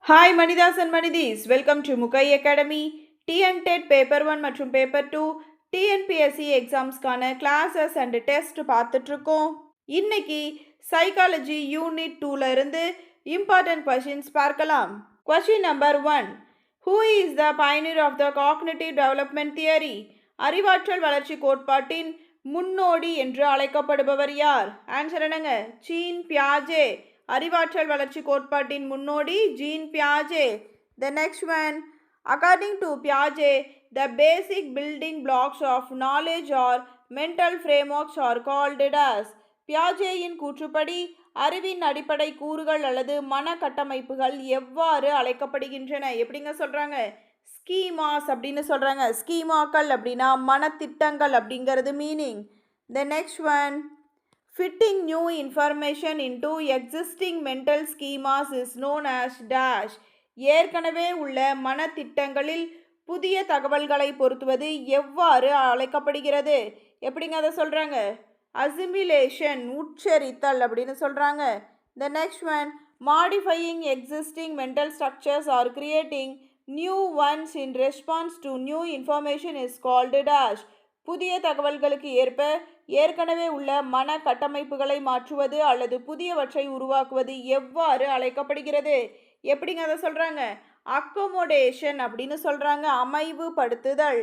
Hi மணிதாஸ் and மணிதீஸ், welcome to Mugai academy. TNTET paper 1 மற்றும் பேப்பர் 2 டிஎன்பிஎஸ்சி எக்ஸாம்ஸ்க்கான கிளாஸஸ் அண்ட் டெஸ்ட் பார்த்துட்ருக்கோம். இன்னைக்கு சைக்காலஜி யூனிட் 2ல இருந்து இம்பார்ட்டன்ட் கொஷின்ஸ் பார்க்கலாம். Question number 1. Who is the pioneer of the cognitive development theory? அறிவாற்றல் வளர்ச்சி கோட்பாட்டின் முன்னோடி என்று அழைக்கப்படுபவர் யார்? ஆன்சர் என்னங்க? ஜீன் பியாஜே. அறிவாற்றல் வளர்ச்சி கோட்பாட்டின் முன்னோடி ஜீன் பியாஜே. The next one, according to Piaget, the basic building blocks of knowledge or mental frameworks are called as. பியாஜேயின் கூற்றுப்படி அறிவின் அடிப்படை கூறுகள் அல்லது மன கட்டமைப்புகள் எவ்வாறு அழைக்கப்படுகின்றன? எப்படிங்க சொல்றாங்க? ஸ்கீமாஸ் அப்படின்னு சொல்றாங்க. ஸ்கீமாக்கள் அப்படின்னா மனத்திட்டங்கள் அப்படிங்கிறது meaning. The next one, fitting new information into existing mental schemas is known as dash. ஏற்கனவே உள்ள மனத்திட்டங்களில் புதிய தகவல்களை பொருத்துவது எவ்வாறு அழைக்கப்படுகிறது? எப்படிங்க அதை சொல்கிறாங்க? அசிமிலேஷன், உச்சரித்தல் அப்படின்னு சொல்கிறாங்க. The next one, modifying existing mental structures or creating new ones in response to new information is called dash. புதிய தகவல்களுக்கு ஏற்ப ஏற்கனவே உள்ள மன கட்டமைப்புகளை மாற்றுவது அல்லது புதியவற்றை உருவாக்குவது எவ்வாறு அழைக்கப்படுகிறது? எப்படிங்க அதை சொல்கிறாங்க? அக்கோமோடேஷன் அப்படின்னு சொல்கிறாங்க. அமைவுபடுத்துதல்.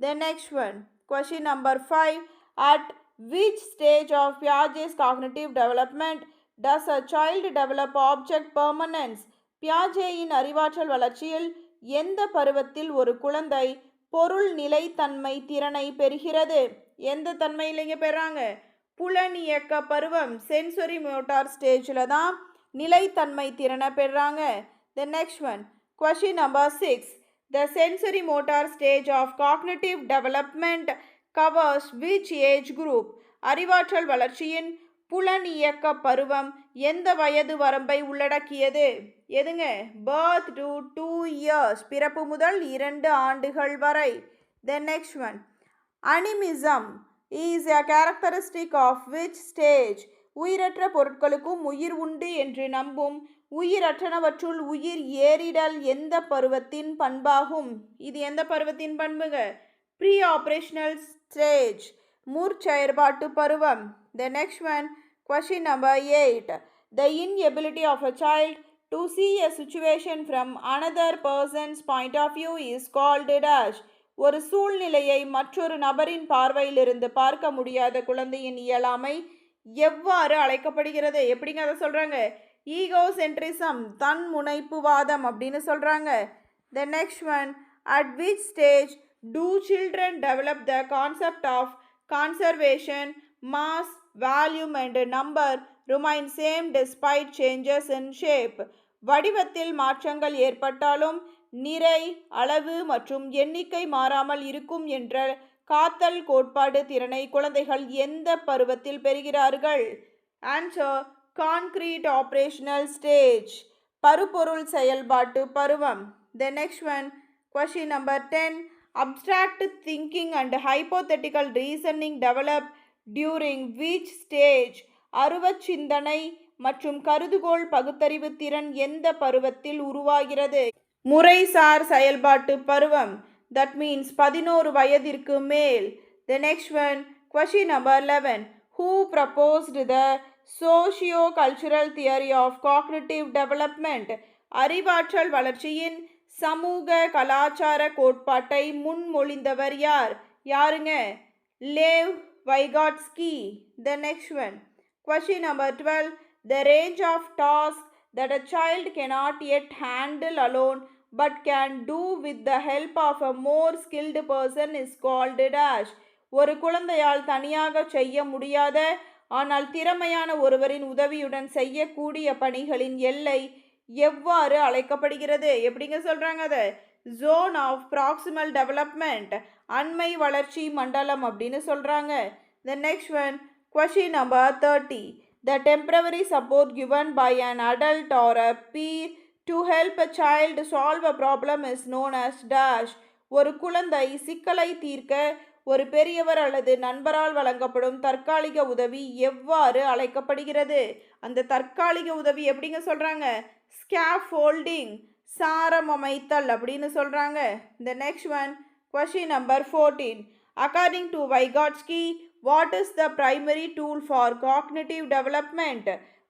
The next one, question number 5. At which stage of Piaget's cognitive development does a child develop object permanence? பியாஜேயின் அறிவாற்றல் வளர்ச்சியில் எந்த பருவத்தில் ஒரு குழந்தை பொருள் நிலைத்தன்மை திறனை பெறுகிறது? எந்த தன்மையிலேங்க பெறாங்க? புலனியக்க பருவம், சென்சரி மோட்டார் ஸ்டேஜில் தான் நிலைத்தன்மை திறனை பெறாங்க. The next one, question number 6. The sensory motor stage of cognitive development covers which age group? அறிவாற்றல் வளர்ச்சியின் புலனியக்க பருவம் எந்த வயது வரம்பை உள்ளடக்கியது? எதுங்க? birth to 2 years, பிறப்பு முதல் 2 ஆண்டுகள் வரை. The next one, animism is a characteristic of which stage? உயிரற்ற பொருட்களுக்கும் உயிர் உண்டு என்று நம்பும் உயிரற்றனவற்றுள் உயிர் ஏறிடல் எந்த பருவத்தின் பண்பாகும்? இது எந்த பருவத்தின் பண்புங்க? ப்ரீ ஆப்ரேஷனல் ஸ்டேஜ், முற்செயற்பாட்டு பருவம். The next one, question number 8. The inability of a child to see a situation from another person's point of view is called dash. ஒரு சூழ்நிலையை மற்றொரு நபரின் பார்வையிலிருந்து பார்க்க முடியாத குழந்தையின் இயலாமை எவ்வாறு அழைக்கப்படுகிறது? எப்படிங்க அதை சொல்கிறாங்க? ஈகோசென்ட்ரிசம், தன் முனைப்புவாதம் அப்படின்னு சொல்கிறாங்க. The next one, at which stage do children develop the concept of conservation, mass, volume and number remain same despite changes in shape? வடிவத்தில் மாற்றங்கள் ஏற்பட்டாலும் நிறை, அளவு மற்றும் எண்ணிக்கை மாறாமல் இருக்கும் என்ற காத்தல் கோட்பாடு திறனை குழந்தைகள் எந்த பருவத்தில் பெறுகிறார்கள்? ஆன்சர், கான்கிரீட் ஆப்ரேஷனல் ஸ்டேஜ், பருப்பொருள் செயல்பாட்டு பருவம். The next one, question number 10. Abstract thinking and hypothetical reasoning develop during which stage? அருவச் சிந்தனை மற்றும் கருதுகோள் பகுத்தறிவு திறன் எந்த பருவத்தில் உருவாகிறது? முறைசார் செயல்பாட்டு பருவம். That means 11 வயதிற்கு மேல். The next one, question number 11. Who proposed the socio-cultural theory of cognitive development? அறிவாற்றல் வளர்ச்சியின் சமூக கலாச்சார கோட்பாட்டை முன்மொழிந்தவர் யார்? யாருங்க? லேவ் வைகாட்ஸ்கி. The next one, question number 12. The range of tasks that a child cannot yet handle alone but can do with the help of a more skilled person is called dash. ஒரு குழந்தையால் தனியாக செய்ய முடியாத ஆனால் திறமையான ஒருவரின் உதவியுடன் செய்யக்கூடிய பணிகளின் எல்லை எவ்வாறு அழைக்கப்படுகிறது? எப்படிங்க சொல்கிறாங்க அதை? ஜோன் ஆஃப் ப்ராக்சிமல் டெவலப்மெண்ட், அண்மை வளர்ச்சி மண்டலம் அப்படின்னு சொல்கிறாங்க. The next one, question number 30. The temporary support given by an adult or a peer to help a child solve a problem is known as dash. ஒரு குழந்தை சிக்கலை தீர்க்க ஒரு பெரியவர் அல்லது நண்பரால் வழங்கப்படும் தற்காலிக உதவி எவ்வாறு அழைக்கப்படுகிறது? அந்த தற்காலிக உதவி எப்படிங்க சொல்கிறாங்க? ஸ்கேஃபோல்டிங், சாரம் அமைத்தல் அப்படின்னு சொல்கிறாங்க. The next one, question number 14. According to Vygotsky, what is the primary tool for cognitive development?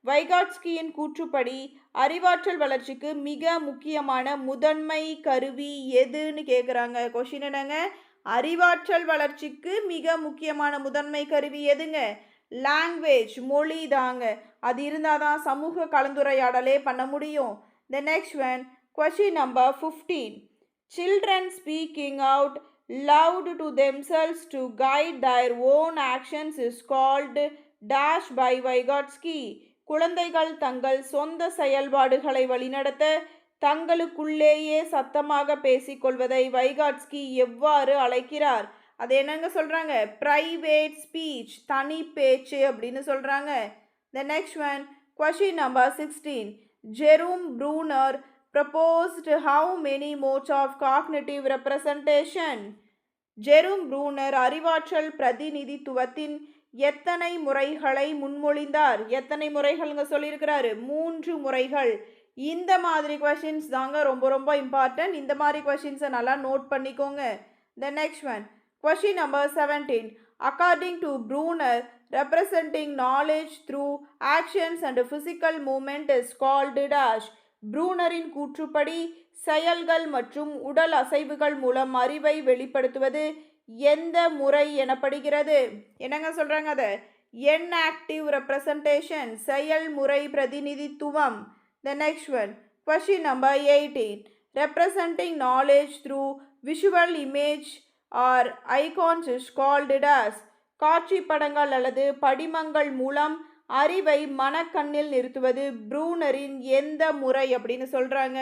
வைகாட்ஸ்கியின் கூற்றுப்படி அறிவாற்றல் வளர்ச்சிக்கு மிக முக்கியமான முதன்மை கருவி எதுன்னு கேட்குறாங்க. கொஷின் என்னங்க? அறிவாற்றல் வளர்ச்சிக்கு மிக முக்கியமான முதன்மை கருவி எதுங்க? லாங்குவேஜ், மொழி தாங்க. அது இருந்தால் தான் சமூக கலந்துரையாடலே பண்ண முடியும். The next one, question number 15. Children speaking out loud to themselves to guide their own actions is called dash by Vygotsky. குழந்தைகள் தங்கள் சொந்த செயல்பாடுகளை வழிநடத்த தங்களுக்குள்ளேயே சத்தமாக பேசிக்கொள்வதை வைகாட்ஸ்கி எவ்வாறு அழைக்கிறார்? அது என்னங்க சொல்கிறாங்க? ப்ரைவேட் ஸ்பீச், தனி பேச்சு அப்படின்னு சொல்கிறாங்க. The next one, question number 16. Jerome Bruner proposed how many modes of cognitive representation? ஜெரும் Bruner அறிவாற்றல் பிரதிநிதித்துவத்தின் எத்தனை முறைகளை முன்மொழிந்தார்? எத்தனை முறைகள்ங்க சொல்லியிருக்கிறாரு? 3 முறைகள். இந்த மாதிரி கொஷின்ஸ் தாங்க ரொம்ப ரொம்ப இம்பார்ட்டன்ட். இந்த மாதிரி கொஷின்ஸை நல்லா நோட் பண்ணிக்கோங்க. The next one, question number 17. According to Bruner, representing knowledge through actions and physical movement is called dash. ப்ரூனரின் கூற்றுப்படி செயல்கள் மற்றும் உடல் அசைவுகள் மூலம் அறிவை வெளிப்படுத்துவது எந்த முறை எனப்படுகிறது? என்னங்க சொல்கிறாங்க? அதை என்ஆக்டிவ் ரெப்ரசன்டேஷன், செயல்முறை பிரதிநிதித்துவம். The next one, question number 18. Representing knowledge through visual image or icons is called as. காட்சி படங்கள் அல்லது படிமங்கள் மூலம் அறிவை மனக்கண்ணில் நிறுத்துவது ப்ரூனரின் எந்த முறை அப்படின்னு சொல்கிறாங்க?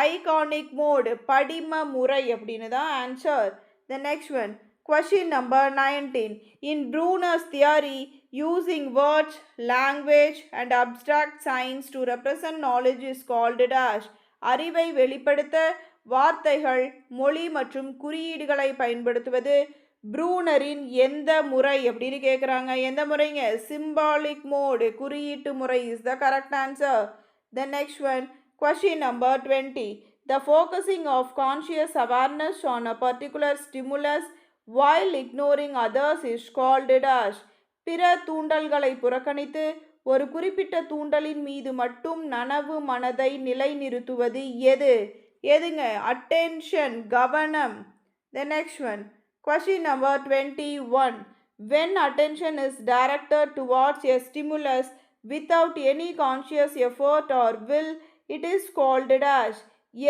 ஐகானிக் மோடு, படிம முறை அப்படின்னு தான் answer. The next one, question number 19. In Bruner's theory, using words, language and abstract signs to represent knowledge is called dash. அறிவை வெளிப்படுத்த வார்த்தைகள், மொழி மற்றும் குறியீடுகளை பயன்படுத்துவது ப்ரூனரின் எந்த முறை அப்படின்னு கேட்குறாங்க. எந்த முறைங்க? சிம்பாலிக் மோடு, குறியீட்டு முறை is the correct answer. The next one, question number 20. The focusing of conscious awareness on a particular stimulus while ignoring others is called dash. பிற தூண்டல்களை புறக்கணித்து ஒரு குறிப்பிட்ட தூண்டலின் மீது மட்டும் நனவு மனதை நிலைநிறுத்துவது எது? எதுங்க? அட்டென்ஷன், கவனம். The next one, question number 21. When attention is directed towards a stimulus without any conscious effort or will, it is called dash.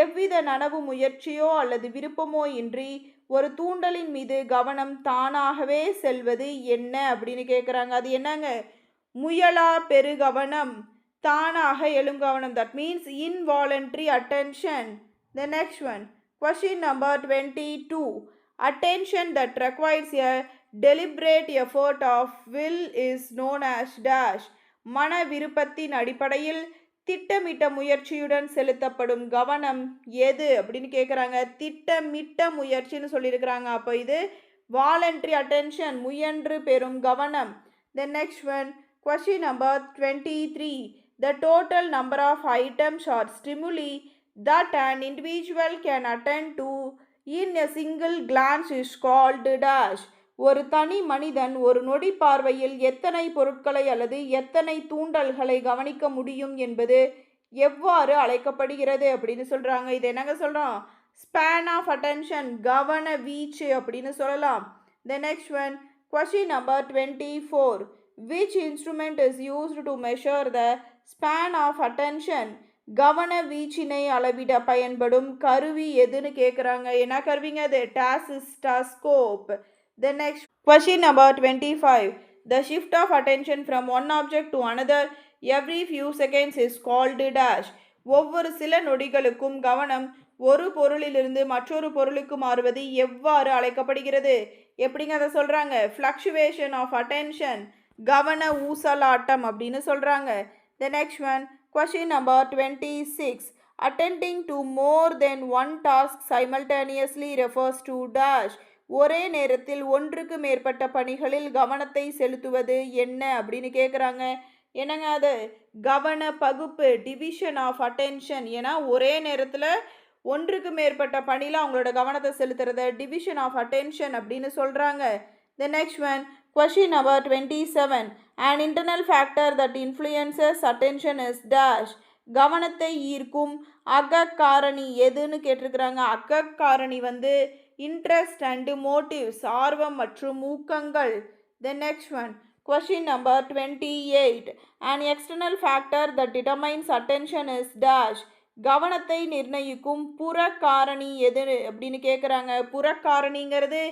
எவ்வித நனவு முயற்சியோ அல்லது விருப்பமோ இன்றி ஒரு தூண்டலின் மீது கவனம் தானாகவே செல்வது என்ன அப்படின்னு கேட்குறாங்க. அது என்னங்க? முயலா பெருகவனம், தானாக எழுங்கவனம். That means involuntary attention. The next one, question number 22. Attention that requires a deliberate effort of will is known as dash. மன விருப்பத்தின் அடிப்படையில் திட்டமிட்ட முயற்சியுடன் செலுத்தப்படும் கவனம் எது அப்படின்னு கேட்குறாங்க. திட்டமிட்ட முயற்சின்னு சொல்லியிருக்கிறாங்க. அப்போ இது வாலண்டரி அட்டென்ஷன், முயன்று பெறும் கவனம். The next one, question number 23. The total number of items or stimuli that an individual can attend to in a single glance is called dash. ஒரு தனி மனிதன் ஒரு நொடி பார்வையில் எத்தனை பொருட்களை அல்லது எத்தனை தூண்டல்களை கவனிக்க முடியும் என்பது எவ்வாறு அழைக்கப்படுகிறது அப்படின்னு சொல்கிறாங்க. இது என்னங்க சொல்கிறோம்? ஸ்பேன் ஆஃப் அட்டென்ஷன், கவன வீச்சு அப்படின்னு சொல்லலாம். The next one, question number 24. Which instrument is used to measure the span of attention? கவன வீச்சினை அளவிட பயன்படும் கருவி எதுன்னு கேட்குறாங்க. என்ன கருவிங்க அது? டாசிஸ்டாஸ்கோப். The next, question number 25. The shift of attention from one object to another every few seconds is called dash. ஒவ்வொரு சில நொடிகளுக்கும் கவனம் ஒரு பொருளிலிருந்து மற்றொரு பொருளுக்கு மாறுவது எவ்வாறு அழைக்கப்படுகிறது? எப்படிங்க அதை சொல்கிறாங்க? fluctuation of attention, கவன ஊசலாட்டம் அப்படின்னு சொல்கிறாங்க. The next one, question number 26. Attending to more than one task simultaneously refers to dash. ஒரே நேரத்தில் ஒன்றுக்கு மேற்பட்ட பணிகளில் கவனத்தை செலுத்துவது என்ன அப்படின்னு கேட்குறாங்க. என்னங்க அது கவன பகுப்பு, டிவிஷன் ஆஃப் அட்டென்ஷன். ஏன்னா ஒரே நேரத்தில் ஒன்றுக்கு மேற்பட்ட பணியில் அவங்களோட கவனத்தை செலுத்துறத டிவிஷன் ஆஃப் அட்டென்ஷன் அப்படின்னு சொல்கிறாங்க. The next one, question number 27. An internal factor that influences attention is dash. கவனத்தை ஈர்க்கும் அகக்காரணி எதுன்னு கேட்டிருக்கிறாங்க. அகக்காரணி வந்து இன்ட்ரெஸ்ட் அண்டு மோட்டிவ்ஸ், ஆர்வம் மற்றும் ஊக்கங்கள். The next one, question number 28. An external factor that determines attention is dash. கவனத்தை நிர்ணயிக்கும் புறக்காரணி எது அப்படின்னு கேட்குறாங்க. புறக்காரணிங்கிறது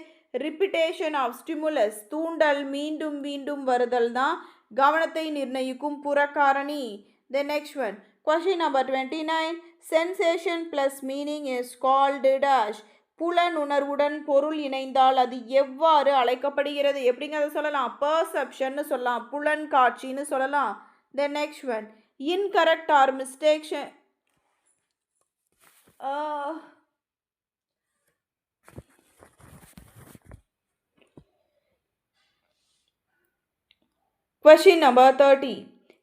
ரிப்பிட்டேஷன் ஆஃப் ஸ்டிமுலஸ், தூண்டல் மீண்டும் மீண்டும் வருதல் தான் கவனத்தை நிர்ணயிக்கும் புறக்காரணி. The next one, question number 29. Sensation plus meaning is called dash. புலனுணர்வுடன் பொருள் இணைந்தால் அது எவ்வாறு அழைக்கப்படுகிறது? எப்படிங்க அதை சொல்லலாம்? பர்செப்ஷன்னு சொல்லலாம், புலன் காட்சின்னு சொல்லலாம். The next one, incorrect or misconception question number 30.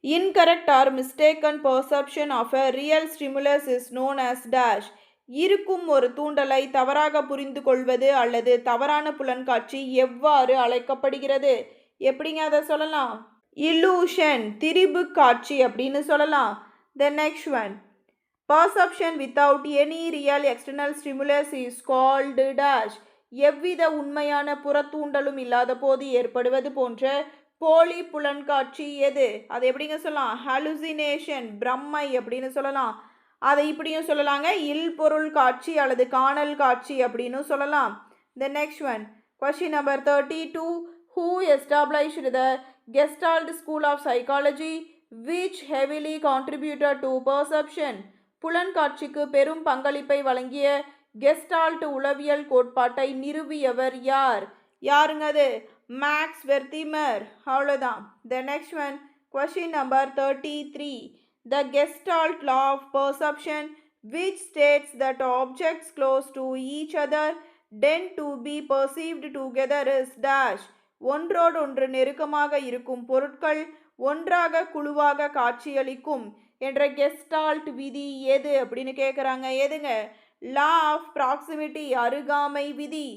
Incorrect or mistaken perception of a real stimulus is known as dash. இருக்கும் ஒரு தூண்டலை தவறாக புரிந்து கொள்வது அல்லது தவறான புலன்காட்சி எவ்வாறு அழைக்கப்படுகிறது? எப்படிங்க அதை சொல்லலாம்? இல்லூஷன், திரிபு காட்சி அப்படின்னு சொல்லலாம். The next one, perception without any real external stimulus is called dash. எவ்வித உண்மையான புறத்தூண்டலும் இல்லாத போது ஏற்படுவது போன்ற போலி புலன்காட்சி எது? அதை எப்படிங்க சொல்லலாம்? ஹலுசினேஷன், பிரம்மை அப்படின்னு சொல்லலாம். அதை இப்படியும் சொல்லலாங்க, இல்பொருள் காட்சி அல்லது காணல் காட்சி அப்படின்னு சொல்லலாம். The next one, question number 32. Who established the Gestalt School of Psychology which heavily contributed to perception? புலன்காட்சிக்கு பெரும் பங்களிப்பை வழங்கிய கெஸ்டால்ட் உளவியல் கோட்பாட்டை நிறுவியவர் யார்? யாருங்க அது? மேக்ஸ் வெர்திமர். அவ்வளோதான். த next one, question number 33. The Gestalt law of perception which states that objects close to each other tend to be perceived together is dash. ஒன்றோடொன்று நெருக்கமாக இருக்கும் பொருட்கள் ஒன்றாக குழுவாக காட்சியளிக்கும் என்ற கெஸ்டால்ட் விதி எது அப்படின்னு கேட்குறாங்க. எதுங்க? லா ஆஃப் ப்ராக்சிமிட்டி, அருகாமை விதி.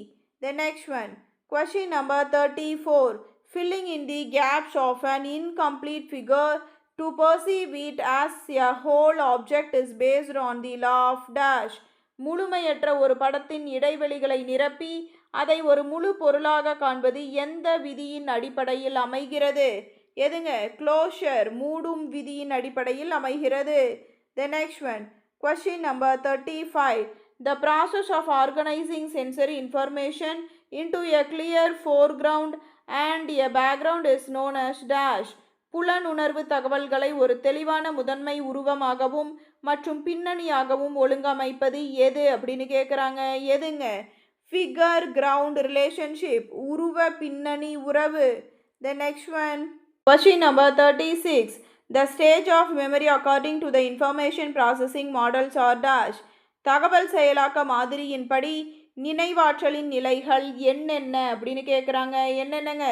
த next one, question number 34. Filling in the gaps of an incomplete figure to perceive it as a whole object is based on the law of dash. முழுமையற்ற ஒரு படத்தின் இடைவெளிகளை நிரப்பி அதை ஒரு முழு பொருளாக காண்பது எந்த விதியின் அடிப்படையில் அமைகிறது? எதுங்க? க்ளோஷர், மூடும் விதியின் அடிப்படையில் அமைகிறது. த next one, question number 35. The process of organizing sensory information into a clear foreground and a background is known as dash. புலனுணர்வு தகவல்களை ஒரு தெளிவான முதன்மை உருவமாகவும் மற்றும் பின்னணியாகவும் ஒழுங்கமைப்பது எது அப்படின்னு கேட்குறாங்க. எதுங்க? ஃபிகர் கிரவுண்ட் ரிலேஷன்ஷிப், உருவ பின்னணி உறவு. த next one, question number 36. The stage of memory according to the information processing models are dash. தகவல் செயலாக்க மாதிரியின்படி நினைவாற்றலின் நிலைகள் என்னென்ன அப்படின்னு கேட்குறாங்க. என்னென்னங்க?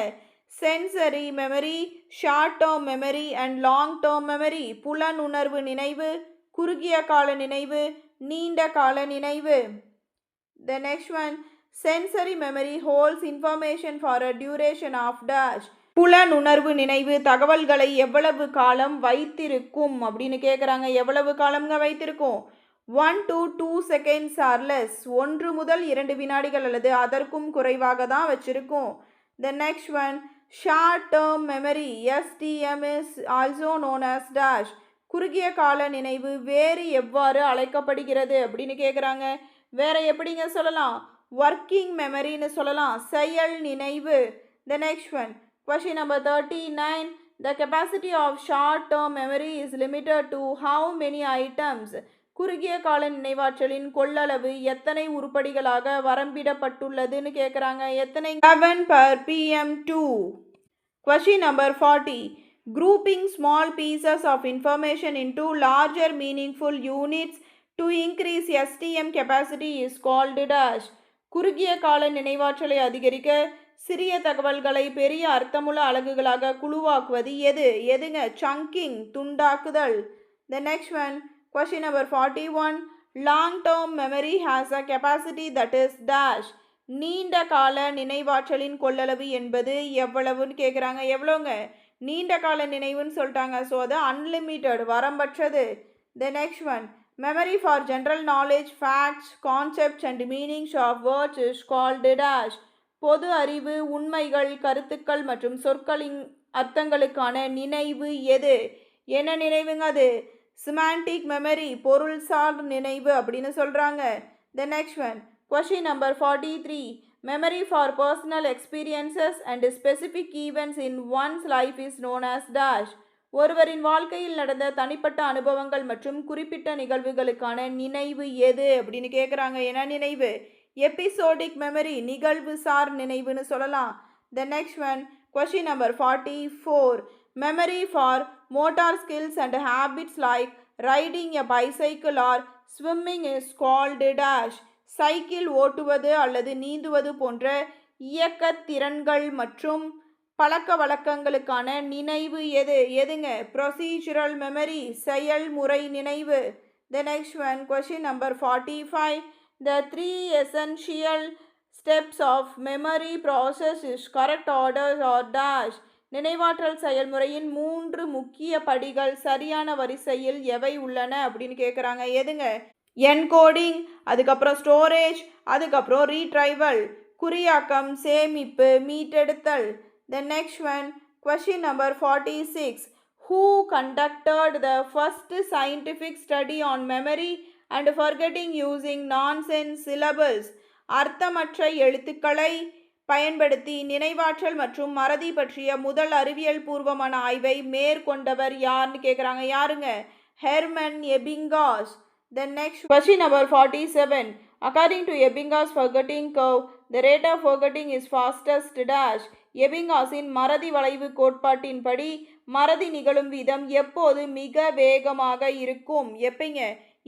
Sensory memory, short term memory and long term memory. புலனுணர்வு நினைவு, குறுகிய கால நினைவு, நீண்ட கால நினைவு. The next one, sensory memory holds information for a duration of dash. புலனுணர்வு நினைவு தகவல்களை எவ்வளவு காலம் வைத்திருக்கும் அப்படின்னு கேட்குறாங்க. எவ்வளவு காலம்ங்க வைத்திருக்கும்? 1 to 2 seconds or less. 1 முதல் 2 வினாடிகள் அல்லது அதற்கும் குறைவாக தான் வச்சிருக்கும். த next one, short term memory, STM is also known as dash. குறுகிய கால நினைவு வேறு எவ்வாறு அழைக்கப்படுகிறது அப்படின்னு கேட்குறாங்க. வேற எப்படிங்க சொல்லலாம்? ஒர்க்கிங் மெமரின்னு சொல்லலாம், செயல் நினைவு. The next one, question number 39. The capacity of short term memory is limited to how many items? குறுகிய கால நினைவாற்றலின் கொள்ளளவு எத்தனை உருப்படிகளாக வரம்பிடப்பட்டுள்ளதுன்னு கேட்குறாங்க. எத்தனை? 7 per PM2. question number 40. Grouping small pieces of information into larger meaningful units to increase STM capacity is called dash. குறுகிய கால நினைவாற்றலை அதிகரிக்க சிறிய தகவல்களை பெரிய அர்த்தமுள்ள அலகுகளாக குழுவாக்குவது எதுங்க? சங்கிங், துண்டாக்குதல். The next one, question number 41. Long term memory has a capacity that is dash. நீண்ட கால நினைவாற்றலின் கொள்ளளவு என்பது எவ்வளவுன்னு கேட்குறாங்க. எவ்வளோங்க? நீண்ட கால நினைவுன்னு சொல்லிட்டாங்க. ஸோ அது unlimited, வரம்பற்றது. The next one, memory for general knowledge, facts, concepts and meanings of words is called dash. பொது அறிவு, உண்மைகள், கருத்துக்கள் மற்றும் சொற்களின் அர்த்தங்களுக்கான நினைவு எது? என்ன நினைவுங்க அது? சிமாண்டிக் மெமரி, பொருள்சார் நினைவு அப்படின்னு சொல்கிறாங்க. The next one, question number 43. Memory for personal experiences and specific events in one's life is known as dash. ஒருவரின் வாழ்க்கையில் நடந்த தனிப்பட்ட அனுபவங்கள் மற்றும் குறிப்பிட்ட நிகழ்வுகளுக்கான நினைவு எது அப்படின்னு கேட்குறாங்க. என்ன நினைவு? எபிசோடிக் மெமரி, நிகழ்வு சார் நினைவுன்னு சொல்லலாம். The next one, question number 44. Memory for motor skills and habits like riding a bicycle or swimming is called dash. Cycle ஓட்டுவது அல்லது நீந்துவது போன்ற இயக்க திறன்கள் மற்றும் பழக்க வழக்கங்களுக்கான நினைவு எதுங்க? ப்ரொசீஜரல் மெமரி, செயல்முறை நினைவு. The next one, question number 45. The 3 essential steps of memory process is correct orders or dash. நினைவாற்றல் செயல்முறையின் 3 முக்கிய படிகள் சரியான வரிசையில் எவை உள்ளன அப்படின்னு கேட்குறாங்க. எதுங்க? என்கோடிங், அதுக்கப்புறம் ஸ்டோரேஜ், அதுக்கப்புறம் ரீட்ரைவல், குறியாக்கம், சேமிப்பு, மீட்டெடுத்தல். The next one, question number 46. Who conducted the first scientific study on memory and forgetting using nonsense syllables? அர்த்தமற்ற எழுத்துக்களை பயன்படுத்தி நினைவாற்றல் மற்றும் மறதி பற்றிய முதல் அறிவியல் பூர்வமான ஆய்வை மேற்கொண்டவர் யாருன்னு கேட்குறாங்க. யாருங்க? Herman எபிங்காஸ். The next, question number 47. According to Ebbinghaus forgetting curve, the rate of forgetting is fastest dash. எபிங்காஸின் மறதி வளைவு கோட்பாட்டின்படி மறதி நிகழும் வீதம் எப்போது மிக வேகமாக இருக்கும்? எப்பங்க?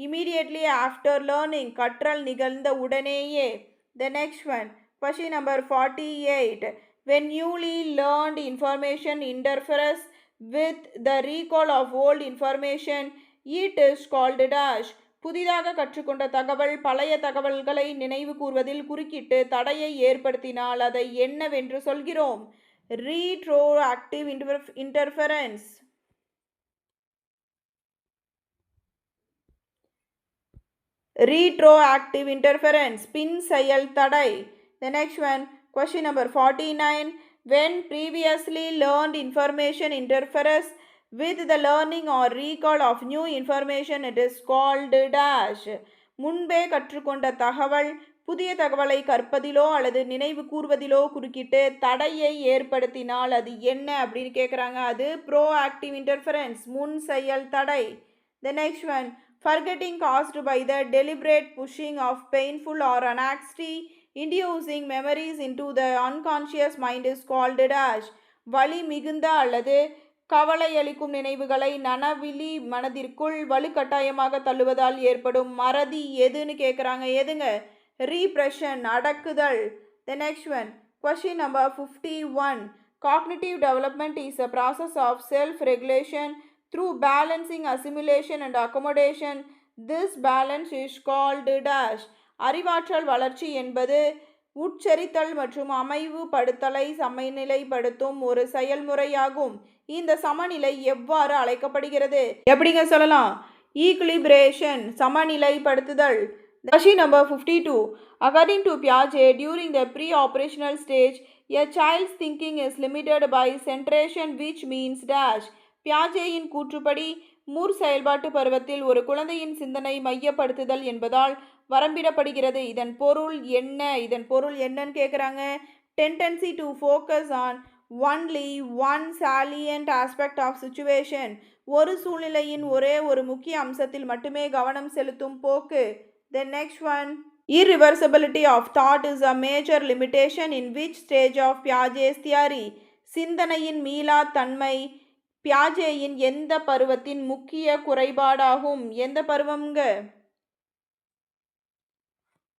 Immediately after learning, கற்றல் நிகழ்ந்த உடனேயே. The next one, question number 48. When newly learned information interferes with the recall of old information, it is called dash. புதிதாக கற்றுக்கொண்ட தகவல் பழைய தகவல்களை நினைவு கூர்வதில் குறுக்கிட்டு தடையை ஏற்படுத்தினால் அதை என்னவென்று சொல்கிறோம்? ரீட்ரோஆக்டிவ் இன்டர்ஃபெரன்ஸ். ரீட்ரோஆக்டிவ் இன்டர்ஃபெரன்ஸ், பின் செயல் தடை. The next one, question number 49. When previously learned information interferes with the learning or recall of new information, it is called dash. முன்பே கற்றுக்கொண்ட தகவல் புதிய தகவலை கற்பதிலோ அல்லது நினைவு கூர்வதிலோ குறுக்கிட்டு தடையை ஏற்படுத்தினால் அது என்ன அப்படின்னு கேட்குறாங்க. அது ப்ரோஆக்டிவ் இன்டர்ஃபெரன்ஸ், முன் செயல் தடை. The next one, forgetting caused by the deliberate pushing of painful or anxiety inducing memories into the unconscious mind is called dash. வலி மிகுந்த அல்லது கவலை அளிக்கும் நினைவுகளை நனவிலி மனதிற்குள் வலுக்கட்டாயமாக தள்ளுவதால் ஏற்படும் மறதி எதுன்னு கேட்குறாங்க. எதுங்க? ரீப்ரெஷன், அடக்குதல். The next one, question number 51. Cognitive development is a process of self-regulation through balancing, assimilation and accommodation. This balance is called dash. அறிவாற்றல் வளர்ச்சி என்பது உட்சரித்தல் மற்றும் அமைவுபடுத்தலை சமநிலைப்படுத்தும் ஒரு செயல்முறையாகும். இந்த சமநிலை எவ்வாறு அழைக்கப்படுகிறது? எப்படிங்க சொல்லலாம்? ஈக்குலிபிரேஷன், சமநிலைப்படுத்துதல். Question number 52. According to Piaget, during the pre-operational stage, a child's thinking is limited by centration, which means dash. பியாஜேயின் கூற்றுப்படி மூர் செயல்பாட்டு பருவத்தில் ஒரு குழந்தையின் சிந்தனை மையப்படுத்துதல் என்பதால் வரம்பிடப்படுகிறது. இதன் பொருள் என்னன்னு கேட்குறாங்க. Tendency to focus on only one salient aspect of situation. ஒரு சூழ்நிலையின் ஒரே ஒரு முக்கிய அம்சத்தில் மட்டுமே கவனம் செலுத்தும் போக்கு. The next one, irreversibility of thought is a major limitation in which stage of Piaget's theory? சிந்தனையின் மீளா தன்மை பியாஜேயின் எந்த பருவத்தின் முக்கிய குறைபாடாகும்? எந்த பருவம்ங்க?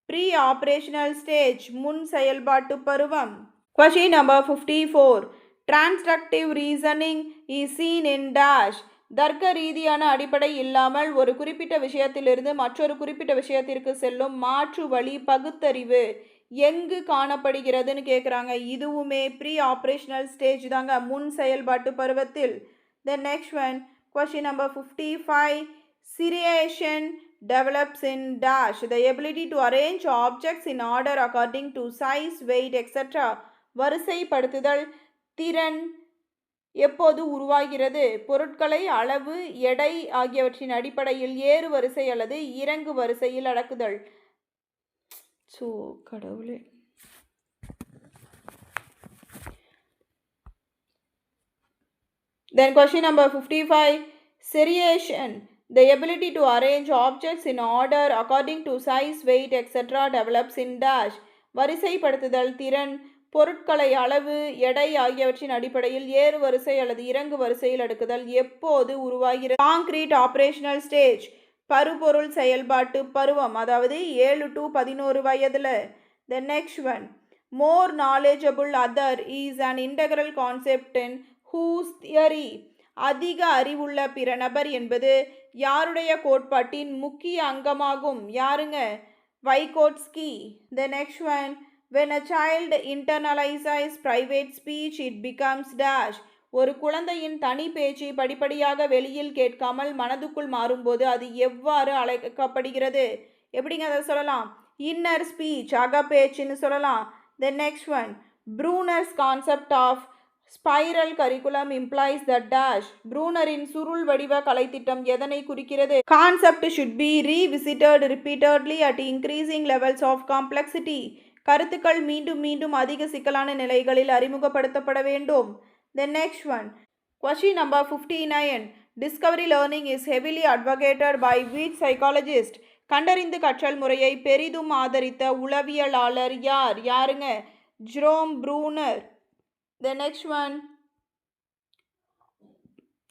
ப்ரீ ஆபரேஷனல் ஸ்டேஜ், முன் செயல்பாட்டு பருவம். Question number 54. Transductive reasoning is seen in dash. தர்க்க ரீதியான அடிப்படை இல்லாமல் ஒரு குறிப்பிட்ட விஷயத்திலிருந்து மற்றொரு குறிப்பிட்ட விஷயத்திற்கு செல்லும் மாற்று வழி பகுத்தறிவு எங்கு காணப்படுகிறதுன்னு கேட்குறாங்க. இதுவுமே ப்ரீ ஆப்ரேஷனல் ஸ்டேஜ் தாங்க, முன் செயல்பாட்டு பருவத்தில். The next one, question number 55. Seriation develops in dash the ability to arrange objects in order according to size, weight, etc. வரிசைப்படுத்துதல் திறன் எப்போது உருவாகிறது? பொருட்களை அளவு, எடை ஆகியவற்றின் அடிப்படையில் ஏறு வரிசை அல்லது இறங்கு வரிசையில் அடக்குதல். கடவுளே. Then question number 55. Seriation, the ability to arrange objects in order according to size, weight, etc. develops in dash. வரிசைப்படுத்துதல் திறன் பொருட்களை அளவு, எடை ஆகியவற்றின் அடிப்படையில் ஏறு வரிசை அல்லது இறங்கு வரிசையில் அடுக்குதல் எப்போது உருவாகிறது? கான்கிரீட் ஆப்ரேஷனல் ஸ்டேஜ், பருப்பொருள் செயல்பாட்டு பருவம், அதாவது 7 to 11 வயதுல. The next one, more knowledgeable other is an integral concept in whose theory. அதிக அறிவுள்ள பிற நபர் என்பது யாருடைய கோட்பாட்டின் முக்கிய அங்கமாகும்? யாருங்க? வைகோட்ஸ்கி. The next one, when a child internalizes private speech it becomes dash. ஒரு குழந்தையின் தனி பேச்சு படிப்படியாக வெளியில் கேட்காமல் மனதுக்குள் மாறும்போது அது எவ்வாறு அழைக்கப்படுகிறது? எப்படிங்க அதை சொல்லலாம்? இன்னர் ஸ்பீச், அகப்பேச்சுன்னு சொல்லலாம். The next one, Bruner's concept of spiral curriculum implies that dash. ப்ரூனரின் சுருள் வடிவ கலைத்திட்டம் எதனை குறிக்கிறது? Concept should be revisited repeatedly at increasing levels of complexity. கருத்துக்கள் மீண்டும் மீண்டும் அதிக சிக்கலான நிலைகளில் அறிமுகப்படுத்தப்பட வேண்டும். The next one, question number 59. Discovery learning is heavily advocated by which psychologist? கண்டறிந்து கற்றல் முறையை பெரிதும் ஆதரித்த உளவியலாளர் யார்? யாருங்க? Jerome Bruner. The next one,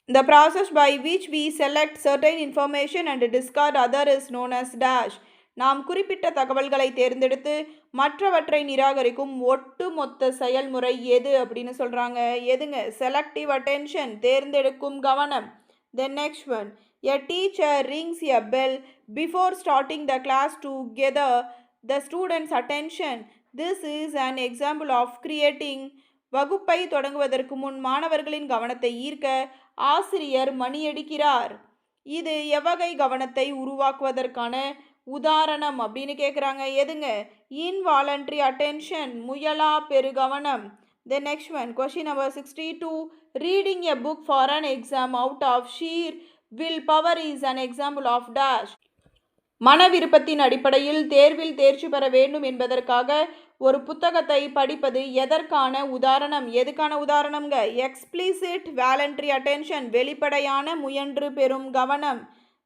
the process by which we select certain information and discard other is known as dash. நாம் குறிப்பிட்ட தகவல்களை தேர்ந்தெடுத்து மற்றவற்றை நிராகரிக்கும் ஒட்டுமொத்த செயல்முறை எது அப்படின்னு சொல்கிறாங்க? எதுங்க? செலக்டிவ் அட்டென்ஷன், தேர்ந்தெடுக்கும் கவனம். The next one, a teacher rings a bell before starting the class to gather the students' attention. This is an example of creating. வகுப்பை தொடங்குவதற்கு முன் மாணவர்களின் கவனத்தை ஈர்க்க ஆசிரியர் மணியடிக்கிறார். இது எவ்வகை கவனத்தை உருவாக்குவதற்கான உதாரணம் அப்படின்னு கேட்குறாங்க? எதுங்க? இன்வாலண்ட்ரி அட்டென்ஷன், முயலா பெருகவனம். The next one, question number 62. Reading a book for an exam out of sheer willpower is an example of dash. மன விருப்பத்தின் அடிப்படையில் தேர்வில் தேர்ச்சி பெற வேண்டும் என்பதற்காக ஒரு புத்தகத்தை படிப்பது எதற்கான உதாரணம்? எதுக்கான உதாரணம்ங்க? எக்ஸ்பிளிசிட் வாலண்டரி அட்டென்ஷன், வெளிப்படையான முயன்று பெறும் கவனம்.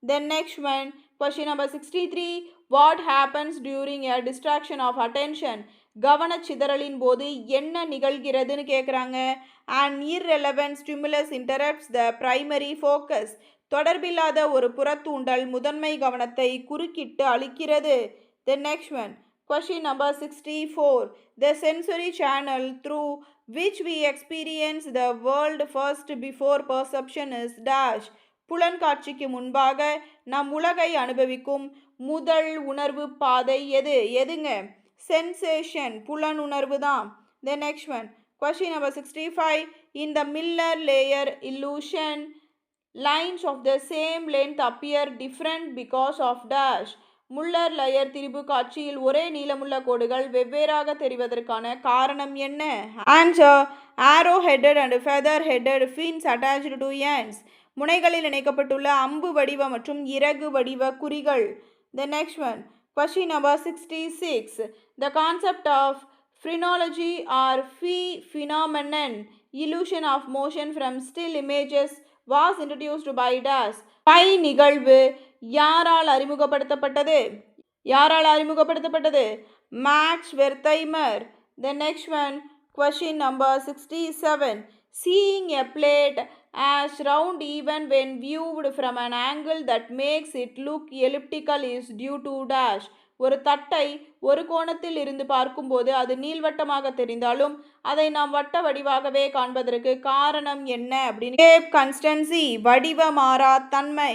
Then next one, question number 63. What happens during a distraction of attention? கவனச்சிதறலின் போது என்ன நிகழ்கிறதுன்னு கேட்குறாங்க? An irrelevant stimulus interrupts the primary focus. தொடர்பில்லாத ஒரு புறத்தூண்டல் முதன்மை கவனத்தை குறுக்கிட்டு அளிக்கிறது. The next one, question number 64. The sensory channel through which we experience the world first before perception is dash. புலன்காட்சிக்கு முன்பாக நம் உலகை அனுபவிக்கும் முதல் உணர்வு பாதை எது? எதுங்க? சென்சேஷன், புலனுணர்வு தான். The next one, question number 65. In the Miller layer illusion, lines of the same length appear different because of dash. Muller layer திரிபு காட்சியில் ஒரே நீளமுள்ள கோடுகள் வெவ்வேறாக தெரிவதற்கான காரணம் என்ன? Answer, arrow headed and feather headed fins attached to ends. முனைகளில் இணைக்கப்பட்டுள்ள அம்பு வடிவ மற்றும் இறகு வடிவ குறிகள். The next one, question number 66. The concept of phrenology or phenomenon, illusion of motion from still images, was introduced by dash. Phi நிகழ்வு யாரால் அறிமுகப்படுத்தப்பட்டது? யாரால் அறிமுகப்படுத்தப்பட்டது? Max Wertheimer. The next one, question number 67. Seeing a plate as round even when viewed from an angle that makes it look elliptical is due to dash. ஒரு தட்டை ஒரு கோணத்தில் இருந்து பார்க்கும்போது அது நீள்வட்டமாக தெரிந்தாலும் அதை நாம் வட்ட வடிவாகவே காண்பதற்கு காரணம் என்ன அப்படின்னு ஷேப் கன்ஸ்டன்சி, வடிவ மாறா தன்மை.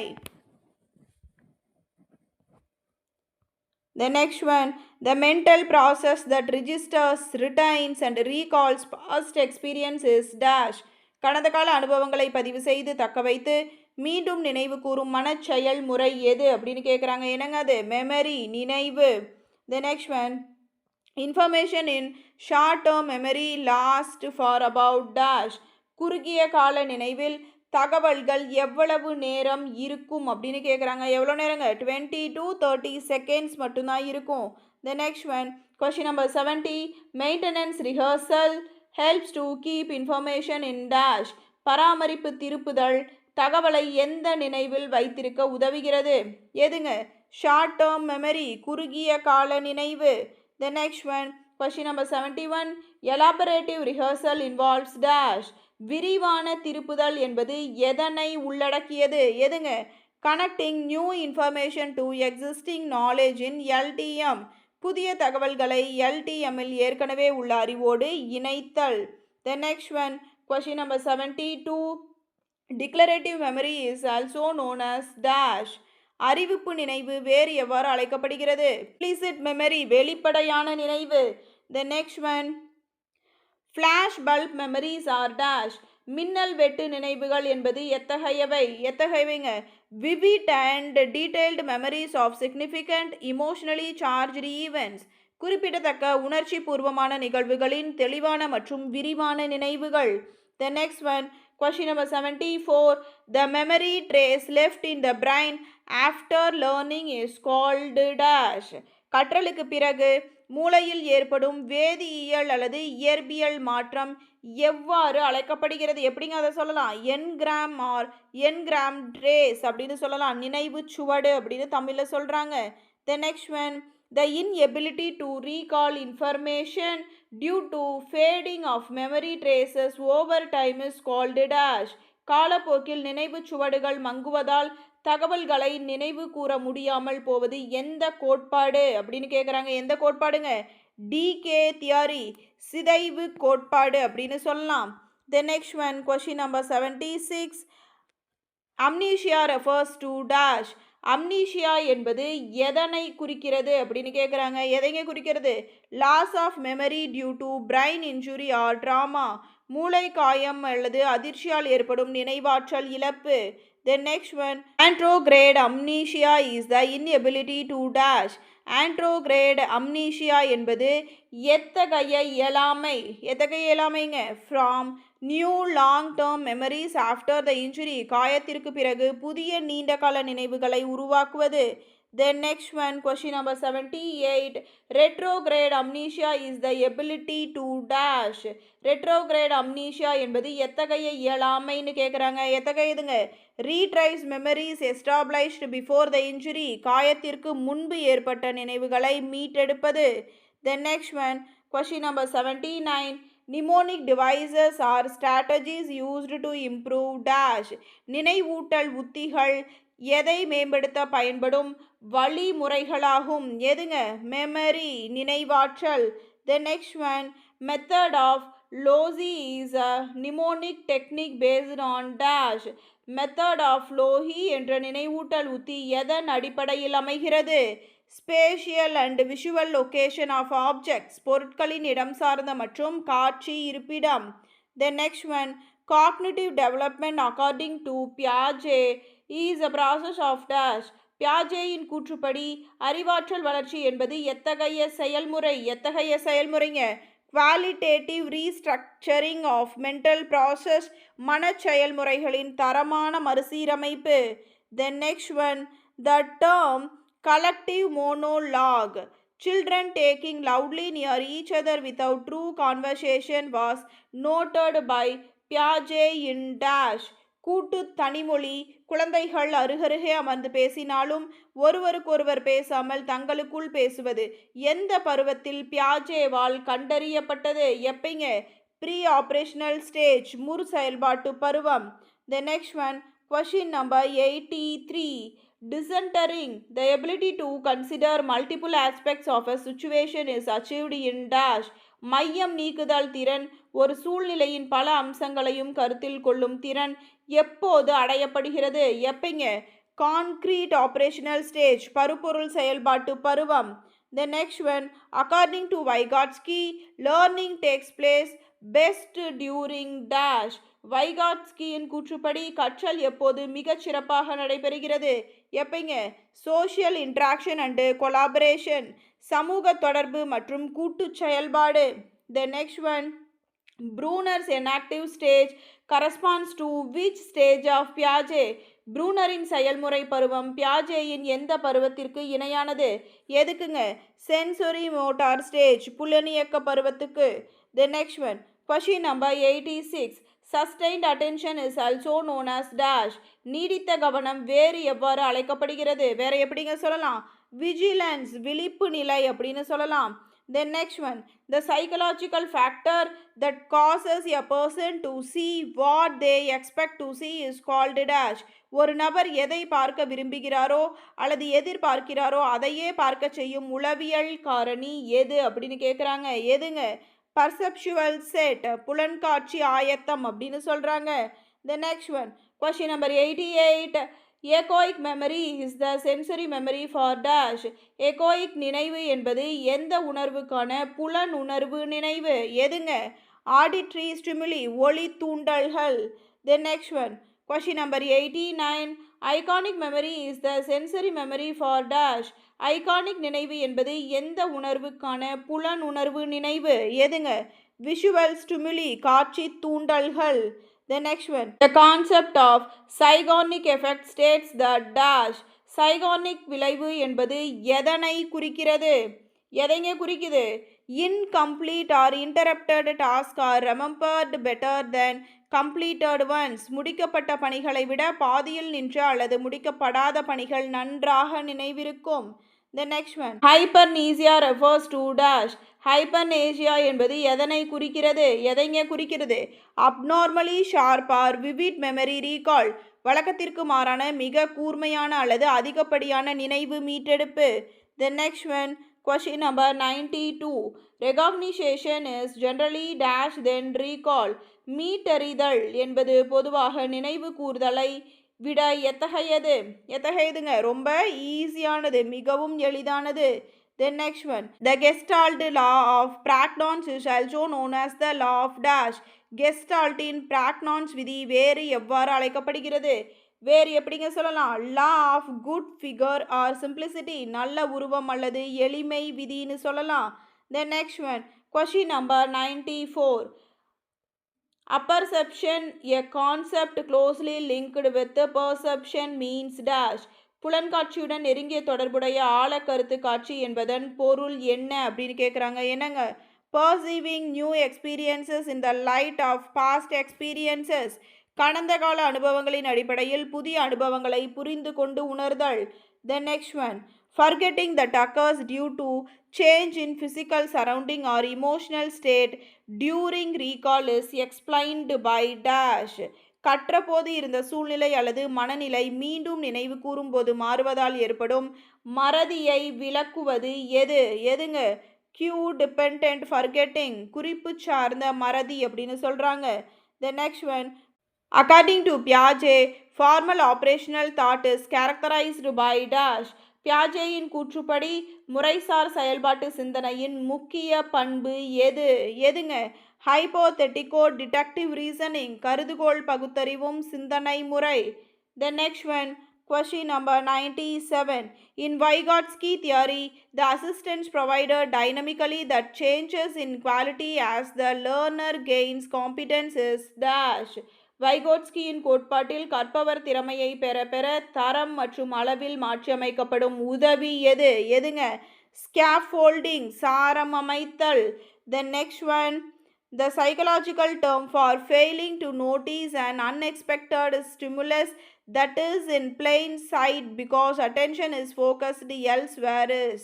The next one, the mental process that registers, retains and recalls past experience is dash. கடந்த கால அனுபவங்களை பதிவு செய்து தக்க வைத்து மீண்டும் நினைவு கூறும் மனச்செயல் முறை எது அப்படின்னு கேட்குறாங்க. என்னங்க அது? மெமரி, நினைவு. The next one, information in short term memory lasts for about dash. குறுகிய கால நினைவில் தகவல்கள் எவ்வளவு நேரம் இருக்கும் அப்படின்னு கேட்குறாங்க. எவ்வளோ நேரங்க? 20 to 30 seconds மட்டும்தான் இருக்கும். The next one, question number 70, maintenance rehearsal helps to keep information in dash. பராமரிப்பு திருப்புதல் தகவலை எந்த நினைவில் வைத்திருக்க உதவுகிறது? எதுங்க? ஷார்ட் டேர்ம் மெமரி, குறுகிய கால நினைவு. The next one, question number 71, elaborative rehearsal involves dash. விரிவான திருப்புதல் என்பது எதனை உள்ளடக்கியது? எதுங்க? Connecting new information to existing knowledge in LTM. புதிய தகவல்களை எல்டிஎம்மில் ஏற்கனவே உள்ள அறிவோடு இணைத்தல். The next one, question number 72, declarative memory is also known as dash. அறிவிப்பு நினைவு வேறு எவ்வாறு அழைக்கப்படுகிறது? implicit memory, வெளிப்படையான நினைவு. The next one, flashbulb memories are dash. மின்னல் வெட்டு நினைவுகள் என்பது எத்தகையவைங்க? Vivid and detailed memories of significant emotionally charged events. குறிப்பிடத்தக்க உணர்ச்சி பூர்வமான நிகழ்வுகளின் தெளிவான மற்றும் விரிவான நினைவுகள். The next one, question number 74, the memory trace left in the brain after learning is called dash. கற்றலுக்கு பிறகு மூளையில் ஏற்படும் வேதியியல் அல்லது இயற்பியல் மாற்றம் எவ்வாறு அழைக்கப்படுகிறது? எப்படிங்க அதை சொல்லலாம்? என்கிராம் ஆர் என்கிராம் ட்ரேஸ் அப்படின்னு சொல்லலாம். நினைவு சுவடு அப்படின்னு தமிழில் சொல்கிறாங்க. The next one, the inability to recall information due to fading of memory traces over time is called dash. காலப்போக்கில் நினைவு சுவடுகள் மங்குவதால் தகவல்களை நினைவு கூற முடியாமல் போவது எந்த கோட்பாடு அப்படின்னு கேட்குறாங்க. எந்த கோட்பாடுங்க? டிகே தியரி, சிதைவு கோட்பாடு அப்படின்னு சொல்லலாம். The next one, question number 76, amnesia refers to dash. Amnesia என்பது எதனை குறிக்கிறது அப்படின்னு கேட்குறாங்க. எதைங்க குறிக்கிறது? Loss of memory due to brain injury or trauma. மூளை காயம் அல்லது அதிர்ச்சியால் ஏற்படும் நினைவாற்றல் இழப்பு. The next one, anterograde amnesia is the inability to dash. anterograde amnesia என்பது எத்தகைய இயலாமைங்க? from new long term memories after the injury. காயத்திற்கு பிறகு புதிய நீண்டகால நினைவுகளை உருவாக்குவது. The next one, question number 78, retrograde amnesia is the ability to dash. retrograde amnesia என்பது எத்தகைய இயலாமைன்னு கேட்குறாங்க. எத்தகையதுங்க? retrace memories established before the injury. காயத்திற்கு முன்பு ஏற்பட்ட நினைவுகளை மீட்டெடுப்பது. The next one, question number 79, mnemonic devices are strategies used to improve dash. நினைவூட்டல் உத்திகள் எதை மேம்படுத்த பயன்படும் வழிமுறைகளாகும்? எதுங்க? மெமரி, நினைவாற்றல். The next one, method of Lozi is a mnemonic technique based on dash. Method of loci என்ற நினைவூட்டல் உத்தி எதன் அடிப்படையில் அமைகிறது? Spatial and visual location of objects, பொருட்களின் இடம் சார்ந்த மற்றும் காட்சி இருப்பிடம். The next one, cognitive development according to Piaget is a process of dash. பியாஜேயின் கூற்றுப்படி அறிவாற்றல் வளர்ச்சி என்பது எத்தகைய செயல்முறைங்க? Qualitative restructuring of mental process, மன செயல்முறைகளின் தரமான மறுசீரமைப்பு. The next one, the term collective monologue, children taking loudly near each other without true conversation, was noted by Piaget in dash. கூட்டு தனிமொழி, குழந்தைகள் அருகருகே அமர்ந்து பேசினாலும் ஒருவருக்கொருவர் பேசாமல் தங்களுக்குள் பேசுவது எந்த பருவத்தில் பியாஜேவால் கண்டறியப்பட்டது? எப்பைங்க? ப்ரீ ஆப்ரேஷனல் ஸ்டேஜ், முறு செயல்பாட்டு பருவம். The next one, question number 83, Discentering, the ability to consider multiple aspects of a situation is achieved in dash. மையம் நீக்குதல் திறன், ஒரு சூழ்நிலையின் பல அம்சங்களையும் கருத்தில் கொள்ளும் திறன் எப்போது அடையப்படுகிறது? எப்பங்க? கான்கிரீட் ஆபரேஷனல் ஸ்டேஜ், பருப்பொருள் செயல்பாட்டு பருவம். The next one, according to Vygotsky, learning takes place best during dash. வைகாட்ஸ்கியின் கூற்றுப்படி கற்றல் எப்போது மிகச் சிறப்பாக நடைபெறுகிறது? எப்பங்க? சோஷியல் இன்ட்ராக்ஷன் அண்டு கொலாபரேஷன், சமூக தொடர்பு மற்றும் கூட்டு செயல்பாடு. The next one, Bruner's inactive stage corresponds to which stage of பியாஜே? ப்ரூனரின் செயல்முறை பருவம் பியாஜேயின் எந்த பருவத்திற்கு இணையானது? எதுக்குங்க? சென்சரி மோட்டார் ஸ்டேஜ், புலனியக்க பருவத்துக்கு. த next one, question number 86. Sustained attention is also known as dash. நீடித்த கவனம் வேறு எவ்வாறு அழைக்கப்படுகிறது? வேற எப்படிங்க சொல்லலாம்? Vigilance, விழிப்பு நிலை அப்படின்னு சொல்லலாம். Then next one, the psychological factor that causes a person to see what they expect to see is called dash. ஒரு நபர் எதை பார்க்க விரும்புகிறாரோ அல்லது எதிர்பார்க்கிறாரோ அதையே பார்க்க செய்யும் உளவியல் காரணி எது அப்படின்னு கேட்குறாங்க. எதுங்க? பர்செப்சுவல் செட், புலன்காட்சி ஆயத்தம் அப்படின்னு சொல்கிறாங்க. The next one, question number 88. Echoic memory is the sensory memory for dash. Echoic நினைவு என்பது எந்த உணர்வுக்கான புலன் உணர்வு நினைவு? எதுங்க? ஆடிட்ரி ஸ்டிமுலி, ஒளி தூண்டல்கள். The next one, question number 89. Iconic memory is the sensory memory for dash. Iconic நினைவு என்பது எந்த உணர்வுக்கான புலன் உணர்வு நினைவு? எதுங்க? விஷுவல் ஸ்டிமுலி, காட்சி தூண்டல்கள். The next one, the concept of Zeigarnik effect states that dash. Zeigarnik விளைவு என்பது எதனை குறிக்கிறது? எதைங்க குறிக்குது? Incomplete or interrupted task are remembered better than completed ones. முடிக்கப்பட்ட பணிகளை விட பாதியில் நின்ற அல்லது முடிக்கப்படாத பணிகள் நன்றாக நினைவிருக்கும். The next one, hypernesia refers to dash. ஹைப்பர்னேசியா என்பது எதனை குறிக்கிறது? எதைங்க குறிக்கிறது? Abnormally sharp or vivid memory recall, வழக்கத்திற்கு மாறான மிக கூர்மையான அல்லது அதிகப்படியான நினைவு மீட்டெடுப்பு. The next one, question number 92. Recognition is generally dash then recall. மீட்டறிதல் என்பது பொதுவாக நினைவு கூர்தலை விட எத்தகையது? எத்தகையதுங்க? ரொம்ப ஈஸியானது, மிகவும் எளிதானது. The next one, the Gestalt law of Pragnanz is also known as the law of dash. Gestaltiன் Pragnanz விதி வேறு எவ்வாறு அழைக்கப்படுகிறது? வேறு எப்படிங்க சொல்லலாம்? law of good figure or simplicity, நல்ல உருவம் அல்லது எளிமை விதின்னு சொல்லலாம். The next one, question number 94. Apperception, a concept closely linked with perception means dash. புலன்காட்சியுடன் நெருங்கிய தொடர்புடைய ஆழக்கருத்து காட்சி என்பதன் பொருள் என்ன அப்படின்னு கேட்குறாங்க. என்னங்க? Perceiving new experiences in the light of past experiences, கடந்த கால அனுபவங்களின் அடிப்படையில் புதிய அனுபவங்களை புரிந்து கொண்டு உணர்தல். The next one, forgetting that occurs due to change in physical surrounding or emotional state during recall is explained by dash. கற்றபோது இருந்த சூழ்நிலை அல்லது மனநிலை மீண்டும் நினைவு கூறும்போது மாறுவதால் ஏற்படும் மறதியை விளக்குவது எது? எதுங்க? கியூ டிபெண்டன்ட் ஃபர்கெட்டிங், குறிப்பு சார்ந்த மறதி அப்படின்னு சொல்கிறாங்க. The next one, according to பியாஜே, formal operational thought is characterised by dash. பியாஜேயின் கூற்றுப்படி முறைசார் செயல்பாட்டு சிந்தனையின் முக்கிய பண்பு எது? எதுங்க? ஹைப்போதெட்டிகோ டிடக்டிவ் ரீசனிங், கருதுகோள் பகுத்தறிவும் சிந்தனை முறை. த next one, question number 97. In Vygotsky theory, the assistance provided dynamically that changes in quality as the learner gains competence is dash. வைகோட்ஸ்கியின் கோட்பாட்டில் கற்பவர் திறமையை பெற பெற தரம் மற்றும் அளவில் மாற்றியமைக்கப்படும் உதவி எது? எதுங்க? ஸ்கேஃபோல்டிங், சாரம் அமைத்தல். The next one, the psychological term for failing to notice an unexpected stimulus that is in plain sight because attention is focused elsewhere is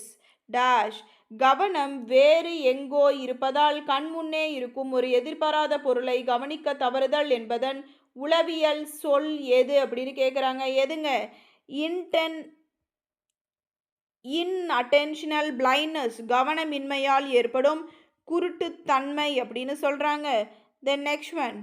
dash. கவனம் வேறு எங்கோ இருப்பதால் கண்முன்னே இருக்கும் ஒரு எதிர்பாராத பொருளை கவனிக்க தவறுதல் என்பதன் உளவியல் சொல் எது அப்படின்னு கேட்குறாங்க. எதுங்க? இன்அட்டென்ஷனல் பிளைண்ட்னஸ் கவனமின்மையால் ஏற்படும் குருட்டுத்தன்மை அப்படின்னு சொல்றாங்க. Then next one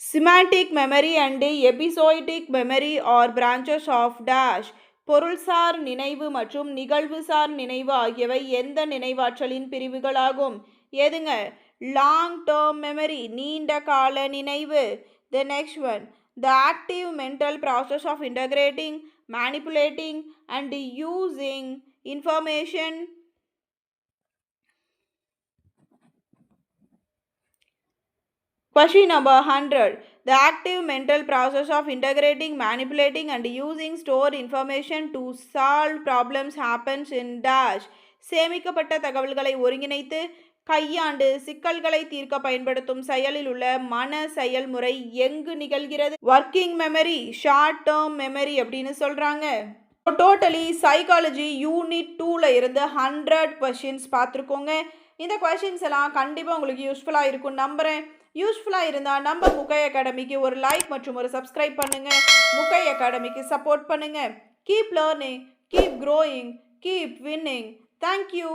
semantic memory and episodic memory are branches of dash. பொருள்சார் நினைவு மற்றும் நிகழ்வுசார் நினைவு ஆகியவை எந்த நினைவாற்றலின் பிரிவுகளாகும்? எதுங்க? லாங் டேர்ம் மெமரி நீண்ட கால நினைவு. The next one the active mental process of integrating manipulating and using information. Question number 100. The active mental process of integrating, manipulating and using stored information to solve problems happens in dash. சேமிக்கப்பட்ட தகவல்களை ஒருங்கிணைத்து கையாண்டு சிக்கல்களை தீர்க்க பயன்படுத்தும் செயலில் உள்ள மன செயல்முறை எங்கு நிகழ்கிறது? Working memory, short term memory அப்படின்னு சொல்றாங்க. டோட்டலி சைக்காலஜி யூனிட் 2ல இருந்து 100 கொஷின்ஸ் பார்த்துருக்கோங்க. இந்த கொஷின்ஸ் எல்லாம் கண்டிப்பாக உங்களுக்கு யூஸ்ஃபுல்லாக இருக்கும் நம்புகிறேன். யூஸ்ஃபுல்லாக இருந்தால் நம்ம முகை அகாடமிக்கு ஒரு லைக் மற்றும் ஒரு சப்ஸ்கிரைப் பண்ணுங்கள். முகை அகாடமிக்கு சப்போர்ட் பண்ணுங்கள். Keep learning, keep growing, keep winning. Thank you.